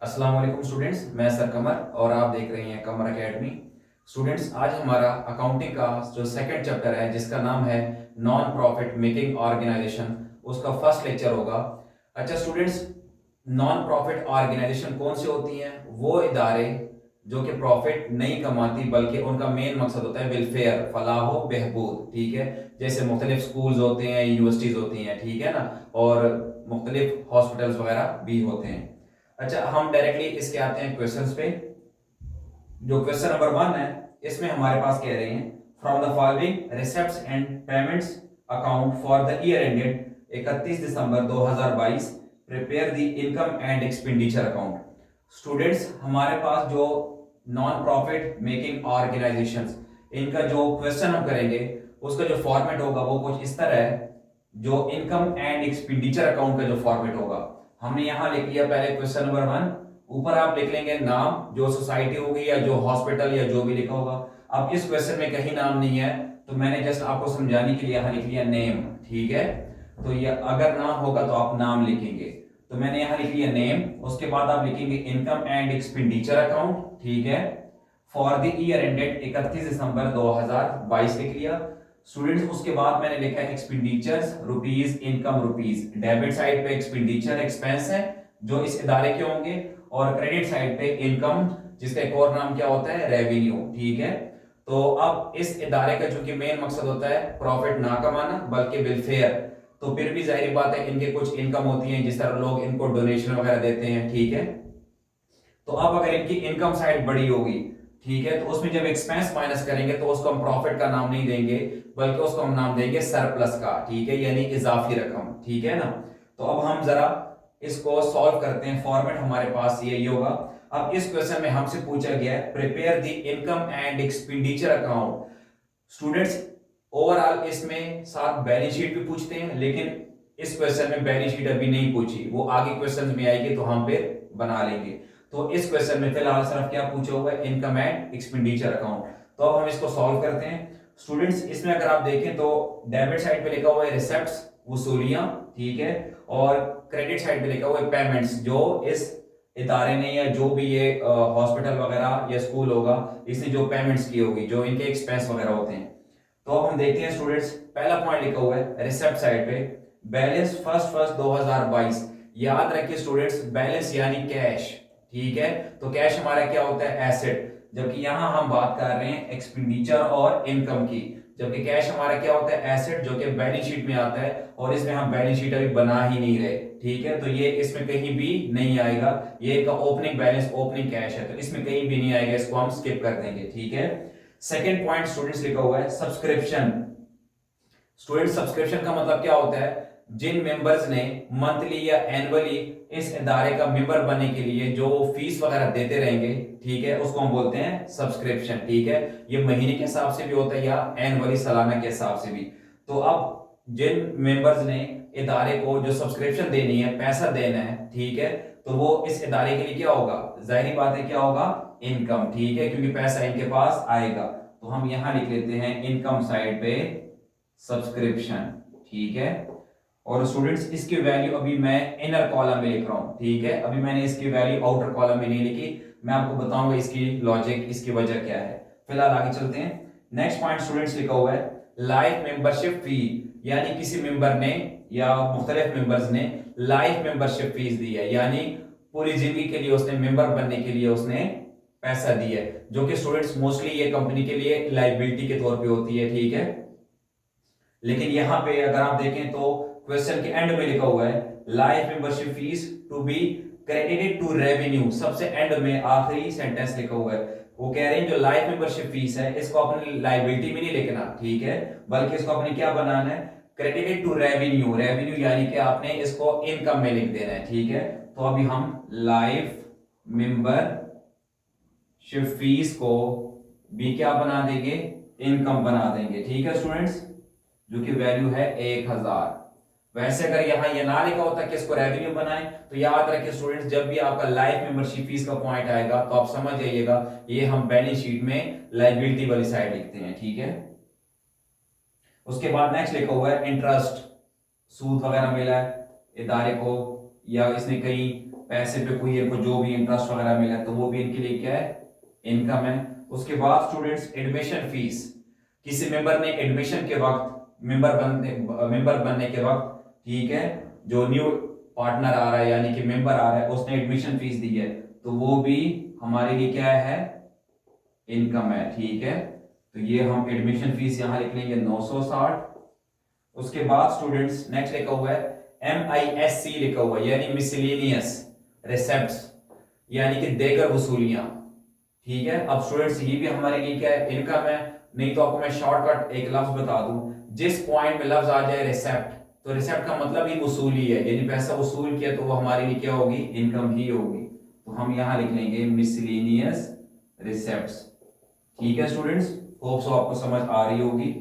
अस्सलाम वालेकुम स्टूडेंट्स, मैं सर कमर और आप देख रहे हैं कमर एकेडमी। स्टूडेंट्स, आज हमारा अकाउंटिंग का जो सेकंड चैप्टर है जिसका नाम है नॉन प्रॉफिट मेकिंग ऑर्गेनाइजेशन, उसका फर्स्ट लेक्चर होगा। अच्छा स्टूडेंट्स, नॉन प्रॉफिट ऑर्गेनाइजेशन कौन सी होती हैं? वो इदारे जो कि प्रॉफिट नहीं कमाती बल्कि उनका मेन मकसद होता है वेलफेयर, फलाह बहबूद। ठीक है, जैसे मुख्तलिफ स्कूल्स होते हैं, यूनिवर्सिटीज होती हैं, ठीक है ना, और मुख्तलिफ हॉस्पिटल्स वगैरह भी होते हैं। अच्छा, हम डायरेक्टली इसके आते हैं क्वेश्चंस पे। जो क्वेश्चन नंबर 1 है, इसमें हमारे पास कह रहे हैं from the following receipts and payments account for the year ended 31 December 2022 prepare the income and expenditure account. Students, हमारे पास जो नॉन प्रॉफिट मेकिंग ऑर्गेनाइजेशंस, इनका जो क्वेश्चन हम करेंगे उसका जो फॉर्मेट होगा वो कुछ इस तरह है। जो इनकम एंड एक्सपेंडिचर अकाउंट का जो फॉर्मेट होगा, हमने यहां लिख लिया पहले क्वेश्चन नंबर 1। ऊपर आप लिख लेंगे नाम, जो सोसाइटी होगी या जो हॉस्पिटल या जो भी लिखा होगा। अब इस क्वेश्चन में कहीं नाम नहीं है, तो मैंने जस्ट आपको समझाने के लिए यहां लिख लिया नेम। ठीक है, तो ये अगर नाम होगा तो आप नाम लिखेंगे, तो मैंने यहां लिख लिया नेम। उसके बाद आप लिखेंगे इनकम एंड एक्सपेंडिचर अकाउंट। ठीक है, फॉर द ईयर एंडेड 31 दिसंबर 2022 लिख लिया। स्टूडेंट्स, उसके बाद मैंने लिखा है expenditures rupees, income rupees. Debit side पे एक्सपेंडिचर एक्सपेंस है जो इस इदारे के होंगे, और क्रेडिट साइड पे इनकम, जिसका एक और नाम क्या होता है, रेवेन्यू। ठीक है, तो अब इस इदारे का चूंकि मेन मकसद होता है प्रॉफिट ना कमाना बल्कि वेलफेयर, तो फिर भी जाहिर बात है इनके कुछ इनकम होती है, जिस तरह लोग इनको डोनेशन वगैरह देते हैं। ठीक है, तो अब अगर इनकी इनकम साइड बड़ी होगी, ठीक है, तो उसमें जब एक्सपेंस माइनस करेंगे तो उसको हम प्रॉफिट का नाम नहीं देंगे, बल्कि उसको हम नाम देंगे सरप्लस का। ठीक है, यानी इजाफी रकम। ठीक है ना, तो अब हम जरा इसको सॉल्व करते हैं। फॉर्मेट हमारे पास यही होगा। अब इस क्वेश्चन में हमसे पूछा गया है prepare the income and expenditure account. Students, overall इसमें साथ बैलेंस शीट भी पूछते हैं, लेकिन इस क्वेश्चन में बैलेंस शीट अभी नहीं पूछी, वो आगे क्वेश्चन में आएगी तो हम फिर बना लेंगे। तो इस क्वेश्चन में फिलहाल सिर्फ क्या पूछा हुआ है, इनकम एंड एक्सपेंडिचर अकाउंट। तो अब हम इसको सॉल्व करते हैं। स्टूडेंट्स, इसमें अगर आप देखें तो डेबिट साइड पे लिखा हुआ है रिसेप्ट्स, वसूलियां। ठीक है, और क्रेडिट साइड पे लिखा हुआ है पेमेंट्स, जो इस इदारे ने या जो भी ये हॉस्पिटल वगैरह या स्कूल होगा, इसने जो पेमेंट्स की होगी, जो इनके एक्सपेंस वगैरह होते हैं। तो अब हम देखते हैं स्टूडेंट्स, पहला पॉइंट लिखा हुआ है रिसेप्ट साइड पे बैलेंस फर्स्ट फर्स्ट 2022। याद रखिए स्टूडेंट्स, बैलेंस यानी कैश। ठीक है, तो कैश हमारा क्या होता है, एसेट, जबकि यहां हम बात कर रहे हैं एक्सपेंडिचर और इनकम की। जबकि कैश हमारा क्या होता है, एसेट, जो कि बैलेंस शीट में आता है, और इसमें हम बैलेंस शीट अभी बना ही नहीं रहे। ठीक है, तो ये इसमें कहीं भी नहीं आएगा। ये का ओपनिंग बैलेंस, ओपनिंग कैश है, तो इसमें कहीं भी नहीं आएगा, इसको हम स्किप कर देंगे। ठीक है, सेकेंड पॉइंट स्टूडेंट्स लिखा हुआ है सब्सक्रिप्शन। स्टूडेंट, सब्सक्रिप्शन का मतलब क्या होता है, जिन मेंबर्स ने मंथली या एनुअली इस इदारे का मेंबर बनने के लिए जो फीस वगैरह देते रहेंगे, ठीक है, उसको हम बोलते हैं सब्सक्रिप्शन। ठीक है, ये महीने के हिसाब से भी होता है या एनुअली, सालाना के हिसाब से भी। तो अब जिन मेंबर्स ने इदारे को जो सब्सक्रिप्शन देनी है, पैसा देना है, ठीक है, तो वो इस इदारे के लिए क्या होगा, जाहिर बात है क्या होगा, इनकम। ठीक है, क्योंकि पैसा इनके पास आएगा, तो हम यहां लिख लेते हैं इनकम साइड पे सब्सक्रिप्शन। ठीक है, और स्टूडेंट्स इसकी वैल्यू अभी मैं इनर कॉलम में लिख रहा हूं। ठीक है, अभी मैंने इसकी वैल्यू आउटर कॉलम में नहीं लिखी, मैं आपको बताऊंगा इसकी लॉजिक, इसकी वजह क्या है। फिलहाल आगे चलते हैं। नेक्स्ट पॉइंट स्टूडेंट्स लिखा हुआ है लाइफ मेंबरशिप फी, यानी किसी मेंबर ने या मुख्तलिफ मेंबर्स ने लाइफ मेंबरशिप फीस दी है, यानी पूरी जिंदगी के लिए उसने मेंबर बनने के लिए उसने पैसा दिया है, जो कि स्टूडेंट्स मोस्टली ये कंपनी के लिए लाइबिलिटी के तौर पे होती है। ठीक है, लेकिन यहां पे अगर आप देखें तो क्वेश्चन के एंड में लिखा हुआ है life membership fees to be credited to revenue. सबसे एंड में आखिरी सेंटेंस लिखा हुआ है, वो कह रहे हैं जो लाइफ मेंबरशिप फीस है इसको अपनी लाइबिलिटी में नहीं लिखना, ठीक है, बल्कि इसको अपने क्या बनाना है, क्रेडिटेड टू रेवेन्यू। रेवेन्यू यानी कि आपने इसको इनकम में लिख देना है। ठीक है, तो अभी हम लाइफ मेंबरशिप फीस को भी क्या बना देंगे, इनकम बना देंगे। ठीक है स्टूडेंट्स, जो कि वैल्यू है 1000। वैसे अगर यहां ये ना लिखा होता कि इसको रेवेन्यू बनाएं, तो याद रखिए स्टूडेंट्स, जब भी आपका लाइफ मेंबरशिप फीस का पॉइंट आएगा तो आप समझ जाइएगा ये हम बैलेंस शीट में लायबिलिटी वाली साइड लिखते हैं। ठीक है, उसके बाद नेक्स्ट लिखा हुआ है इंटरेस्ट, सूद वगैरह मिला है इदारे को, या इसने कहीं पैसे पे कोई इनको जो भी इंटरेस्ट वगैरह मिला है तो वो भी इनके लिए क्या है, इनकम है। उसके बाद स्टूडेंट्स एडमिशन फीस, किसी मेंबर ने एडमिशन के वक्त मेंबर बनने के वक्त, ठीक है, जो न्यू पार्टनर आ रहा है यानी कि मेंबर आ रहा है उसने एडमिशन फीस दी है तो वो भी हमारे लिए क्या है, इनकम है, ठीक है। तो ये हम एडमिशन फीस यहां लिख लेंगे 960। उसके बाद स्टूडेंट्स नेक्स्ट लिखा हुआ है MISC लिखा हुआ है यानी मिसलेनियस रिसेप्ट्स यानी कि देकर वसूलियां, ठीक है। अब स्टूडेंट्स ये भी हमारे लिए क्या है, इनकम है। नहीं तो आपको मैं शॉर्टकट एक लफ्ज बता दूं, जिस पॉइंट में लफ्ज आ जाए रिसेप्ट, तो रिसेप्ट का मतलब ही वसूली है यानी पैसा वसूल किया तो वो हमारे लिए क्या होगी, इनकम ही होगी। तो हम यहां लिख लेंगे मिसलेनियस रिसेप्ट्स, ठीक है स्टूडेंट्स। होप सो आपको समझ आ रही होगी।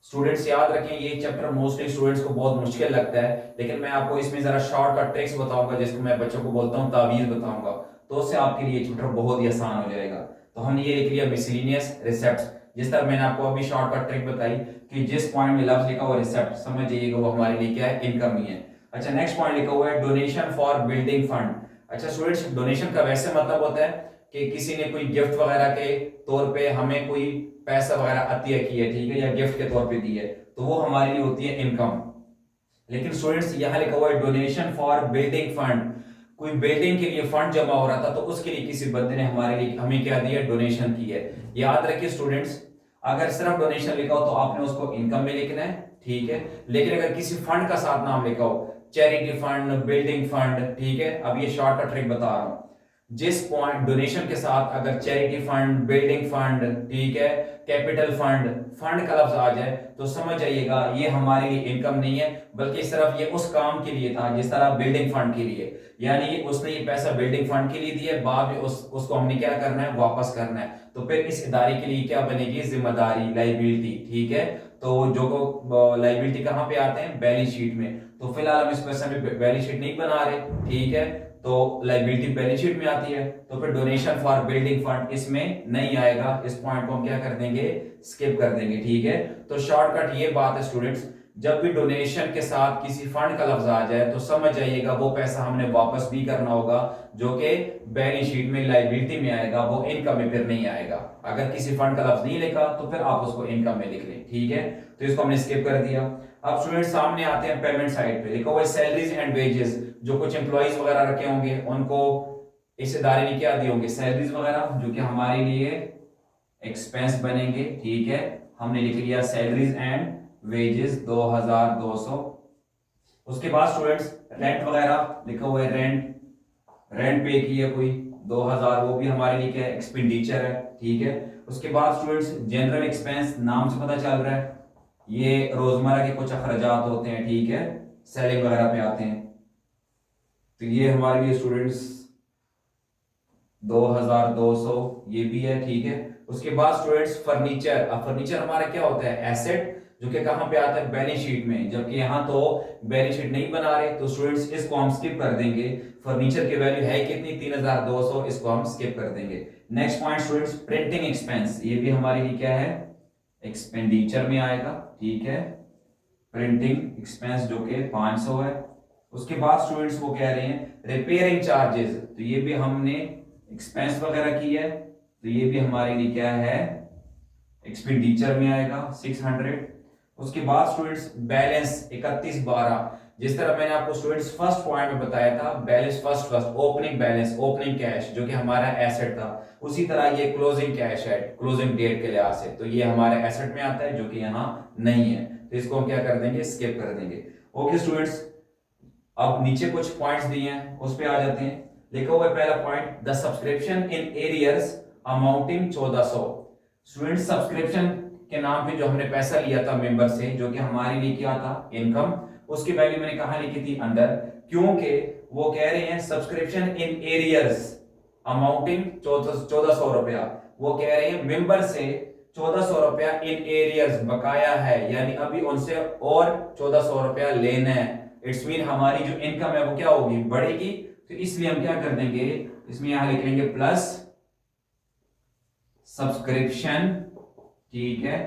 स्टूडेंट्स याद रखें ये चैप्टर मोस्टली स्टूडेंट्स को बहुत मुश्किल लगता है, लेकिन मैं आपको इसमें जरा शॉर्टकट ट्रिक्स बताऊंगा जिसको मैं बच्चों को बोलता हूं तावीज बताऊंगा, तो उससे आपके लिए चैप्टर बहुत ही आसान हो जाएगा। तो हमने ये लिख लिया मिसलेनियस रिसेप्ट्स, जिस तरह मैंने आपको अभी शॉर्टकट ट्रिक बताई कि जिस पॉइंट में लफ्ज लिखा हुआ रिसेप्ट समझ जाइएगा वो हमारे लिए क्या है, इनकम ही है। अच्छा नेक्स्ट पॉइंट लिखा हुआ है डोनेशन फॉर बिल्डिंग फंड। अच्छा स्टूडेंट्स डोनेशन का वैसे मतलब होता है कि किसी ने कोई गिफ्ट वगैरह के तौर पे हमें कोई पैसा वगैरह अतिया की है, ठीक है, या गिफ्ट के तौर पे दी है तो वो हमारे लिए होती है इनकम। लेकिन स्टूडेंट्स यहां लिखा हुआ है डोनेशन फॉर बिल्डिंग फंड, कोई बिल्डिंग के लिए फंड जमा हो रहा था तो उसके लिए किसी बंदे ने हमारे लिए हमें क्या दिया, डोनेशन की है। याद रखिए स्टूडेंट्स अगर सिर्फ डोनेशन लिखा हो तो आपने उसको इनकम में लिखना है, ठीक है। लेकिन अगर किसी फंड का साथ नाम लिखा हो, चैरिटी फंड, बिल्डिंग फंड, ठीक है, अब ये शॉर्टकट ट्रिक बता रहा हूं, जिस पॉइंट डोनेशन के साथ अगर चैरिटी फंड, बिल्डिंग फंड, ठीक है, कैपिटल फंड, फंड का लफ्ज आ जाए तो समझ जाइएगा ये हमारे लिए इनकम नहीं है, बल्कि सिर्फ ये उस काम के लिए था जिस तरह बिल्डिंग फंड के लिए, यानी उसने ये पैसा बिल्डिंग फंड के लिए दिया है, बाद में उसको हमने क्या करना है, वापस करना है। तो फिर इस इदारे के लिए क्या बनेगी, जिम्मेदारी, लाइबिलिटी, ठीक है। तो जो लाइबिलिटी कहां पे आते हैं, बैलेंस शीट में। तो फिलहाल हम इस पैसे में बैलेंस शीट नहीं बना रहे, ठीक है, तो लाइबिलिटी बैलेंस शीट में आती है, तो फिर डोनेशन फॉर बिल्डिंग फंड इसमें नहीं आएगा, इस पॉइंट को हम क्या कर देंगे, स्किप कर देंगे, ठीक है। तो शॉर्टकट ये बात है स्टूडेंट्स, जब भी डोनेशन के साथ किसी फंड का लफ्ज आ जाए तो समझ जाइएगा वो पैसा हमने वापस भी करना होगा, जो कि बैलेंस शीट में लाइबिलिटी में आएगा, वो इनकम में फिर नहीं आएगा। अगर किसी फंड का लफ्ज नहीं लिखा तो फिर आप उसको इनकम में लिख लें, ठीक है। तो इसको हमने स्किप कर दिया। अब स्टूडेंट सामने आते हैं पेमेंट साइड पे, लिखा हुआ है सैलरीज एंड वेजेस, जो कुछ एम्प्लॉइज वगैरह रखे होंगे उनको इस इदारे ने क्या दिए होंगे, सैलरीज वगैरह, जो कि हमारे लिए एक्सपेंस बनेंगे, ठीक है। हमने लिख लिया सैलरीज एंड वेजेस 2200। उसके बाद स्टूडेंट्स रेंट वगैरह लिखा हुआ है, रेंट पे किया कोई 2000, वो भी हमारे लिए क्या है, एक्सपेंडिचर है, ठीक है। उसके बाद स्टूडेंट्स जनरल एक्सपेंस, नाम से पता चल रहा है ये रोजमर्रा के कुछ अखराजात होते हैं, ठीक है, सेलिंग वगैरह पे आते हैं, तो ये हमारे लिए स्टूडेंट्स 2200 ये भी है, ठीक है। उसके बाद स्टूडेंट्स फर्नीचर, अब फर्नीचर हमारा क्या होता है, एसेट, जो कि कहां पे आता है, बैलेंस शीट में, जबकि यहां तो बैलेंस शीट नहीं बना रहे, तो स्टूडेंट्स इसको हम स्किप कर देंगे। फर्नीचर की वैल्यू है कितनी, 3200, इसको हम स्किप कर देंगे। Next point students printing expense, ये भी हमारे लिए क्या है, एक्सपेंडिचर में आएगा, ठीक है, प्रिंटिंग एक्सपेंस जो कि 500 है। उसके बाद स्टूडेंट्स वो कह रहे हैं रिपेयरिंग चार्जेस, तो ये भी हमने एक्सपेंस वगैरह की है, तो ये भी हमारे लिए क्या है, एक्सपेंडिचर में आएगा 600। उसके बाद स्टूडेंट्स बैलेंस 3112, जिस तरह मैंने आपको स्टूडेंट्स फर्स्ट पॉइंट में बताया था, balance first opening balance, opening cash जो कि हमारा एसेट था, उसी तरह ये क्लोजिंग कैश है क्लोजिंग डेट के लिहाज से, तो ये हमारे एसेट में आता है जो कि यहाँ नहीं है, तो इसको हम क्या कर देंगे, स्किप कर देंगे। ओके स्टूडेंट्स, अब नीचे कुछ पॉइंट्स दिए हैं उस पे आ जाते हैं। लिखा हुआ है पहला point, the subscription in arrears amounting 1400। Student subscription के नाम पे जो हमने पैसा लिया था मेंबर से, जो कि हमारे लिए क्या था, इनकम, उसकी वैल्यू मैंने कहा लिखी थी अंडर, क्योंकि वो कह रहे हैं सब्सक्रिप्शन इन एरियर्स अमाउंटिंग 1400 रुपया, वो कह रहे हैं मेंबर से 1400 रुपया इन एरियर्स बकाया है, यानी अभी उनसे और 1400 रुपया लेना है। इट्स मीन हमारी जो इनकम है वो क्या होगी, बढ़ेगी, तो इसलिए हम क्या कर देंगे, इसमें यहां लिख लेंगे प्लस सब्सक्रिप्शन, ठीक है,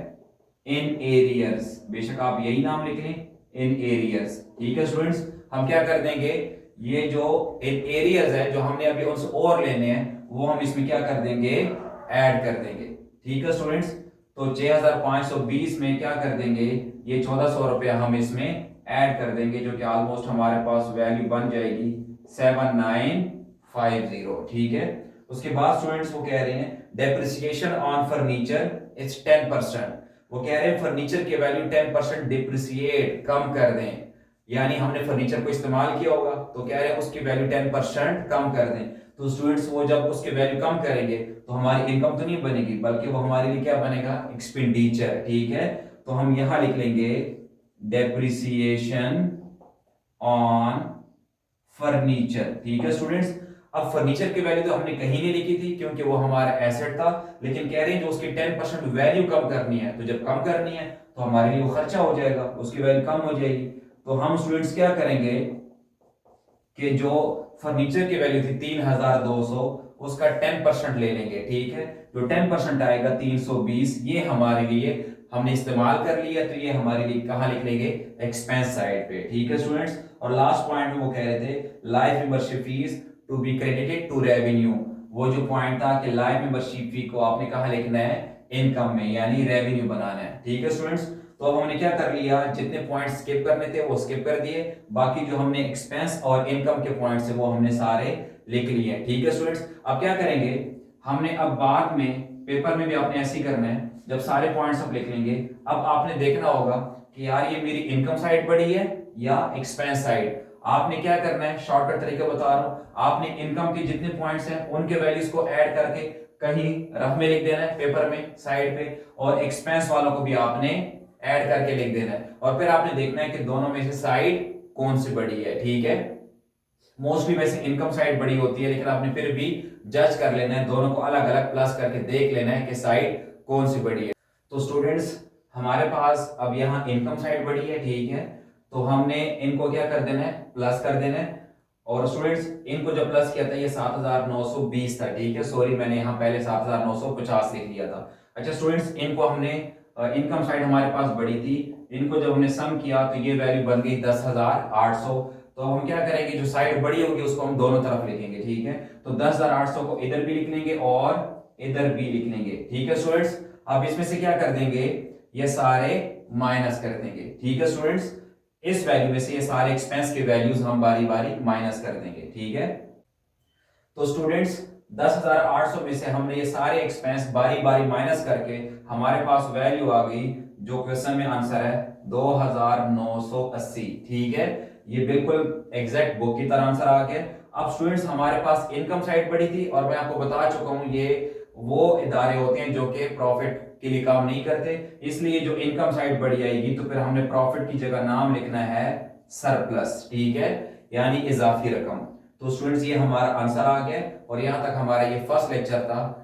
इन एरियर्स, बेशक आप यही नाम लिख लें, इन एरियर्स, ठीक है स्टूडेंट्स। हम क्या कर देंगे, ये जो एरियाज है जो हमने अभी उनसे और लेने हैं वो हम इसमें क्या कर देंगे, ऐड कर देंगे। ठीक है स्टूडेंट्स, तो 6520 में क्या कर देंगे, ये 1400 रुपया हम इसमें ऐड कर देंगे, जो कि ऑलमोस्ट हमारे पास वैल्यू बन जाएगी 7950। ठीक है, उसके बाद स्टूडेंट्स वो कह रहे हैं डेप्रिसिएशन ऑन फर्नीचर इज 10%। वो कह रहे हैं फर्नीचर की वैल्यू 10% डिप्रिसिएट कम कर दें, यानी हमने फर्नीचर को इस्तेमाल किया होगा तो कह रहे हैं उसकी वैल्यू 10% कम कर दें। तो स्टूडेंट्स वो जब उसकी वैल्यू कम करेंगे तो हमारी इनकम तो नहीं बनेगी, बल्कि वो हमारे लिए क्या बनेगा, एक्सपेंडिचर। ठीक है, तो हम यहां लिख लेंगे डेप्रिसिएशन ऑन फर्नीचर। ठीक है स्टूडेंट्स, अब फर्नीचर की वैल्यू तो हमने कहीं नहीं लिखी थी क्योंकि वो हमारा एसेट था, लेकिन कह रहे हैं जो उसकी 10% वैल्यू कम करनी है, तो जब कम करनी है तो हमारे लिए वो खर्चा हो जाएगा, उसकी वैल्यू कम हो जाएगी। तो हम स्टूडेंट्स क्या करेंगे कि जो फर्नीचर की वैल्यू थी 3200, उसका 10% ले लेंगे। ठीक है, जो 10% आएगा 320, ये हमारे लिए हमने इस्तेमाल कर लिया, तो ये हमारे लिए कहां लिख लेंगे, एक्सपेंस साइड पे। ठीक है स्टूडेंट्स, और लास्ट पॉइंट में वो कह रहे थे life membership fees to be credited to revenue. वो जो पॉइंट था कि लाइफ मेंबरशिप फी को आपने कहां लिखना है, इनकम में, यानी रेवेन्यू बनाना है। ठीक है स्टूडेंट्स, तो अब हमने क्या कर लिया, जितने पॉइंट्स स्किप करने थे वो स्किप कर दिए, बाकी जो हमने एक्सपेंस और इनकम के पॉइंट्स है वो हमने सारे लिख लिए। ठीक है स्टूडेंट्स, अब क्या करेंगे, हमने अब बाद में पेपर में भी आपने ऐसे ही करना है, जब सारे पॉइंट्स आप लिख लेंगे, अब आपने देखना होगा कि यार ये मेरी इनकम साइड बड़ी है या एक्सपेंस साइड। आपने क्या करना है, शॉर्टकट तरीका बता रहा हूं, आपने इनकम के जितने पॉइंट्स हैं उनके वैल्यूज को ऐड करके कहीं रफ में लिख देना है पेपर में साइड पे, और एक्सपेंस वालों को भी आपने ऐड करके लिख देना है, और फिर आपने देखना है कि दोनों में से साइड कौन सी बड़ी है। ठीक है, मोस्टली वैसे इनकम साइड बड़ी होती है, लेकिन आपने फिर भी जज कर लेना है, दोनों को अलग अलग प्लस करके देख लेना है कि साइड कौन सी बड़ी है। तो स्टूडेंट्स हमारे पास अब यहाँ इनकम साइड बड़ी है। ठीक है, तो हमने इनको क्या कर देना है, प्लस कर देना है। और स्टूडेंट्स इनको जब प्लस किया था ये 7920 था। ठीक है, सॉरी मैंने यहाँ पहले 7950 लिख दिया था। अच्छा स्टूडेंट्स, इनको हमने इनकम साइड हमारे पास बड़ी थी, इनको जब हमने सम किया तो ये वैल्यू बन गई 10,800। तो हम क्या करेंगे, जो साइड बड़ी होगी उसको हम दोनों तरफ लिखेंगे। ठीक है, तो 10,800 को इधर भी लिख लेंगे और इधर भी लिख लेंगे। ठीक है स्टूडेंट्स, अब इसमें से क्या कर देंगे, ये सारे माइनस कर देंगे। ठीक है स्टूडेंट्स, इस वैल्यू में से ये सारे एक्सपेंस के वैल्यूज हम बारी बारी माइनस कर देंगे। ठीक है, तो स्टूडेंट्स 10,800 में से हमने ये सारे एक्सपेंस बारी बारी माइनस करके हमारे पास वैल्यू आ गई, जो क्वेश्चन में आंसर है 2980। ठीक है, ये बिल्कुल एग्जैक्ट बुक की तरह आंसर आ गया। अब स्टूडेंट्स हमारे पास इनकम साइड बड़ी थी, और मैं आपको बता चुका हूं ये वो इदारे होते हैं जो कि प्रॉफिट के लिए काम नहीं करते, इसलिए जो इनकम साइड बड़ी आएगी तो फिर हमने प्रॉफिट की जगह नाम लिखना है सरप्लस। ठीक है, यानी इजाफी रकम। तो स्टूडेंट्स ये हमारा आंसर आ गया, और यहां तक हमारा ये फर्स्ट लेक्चर था।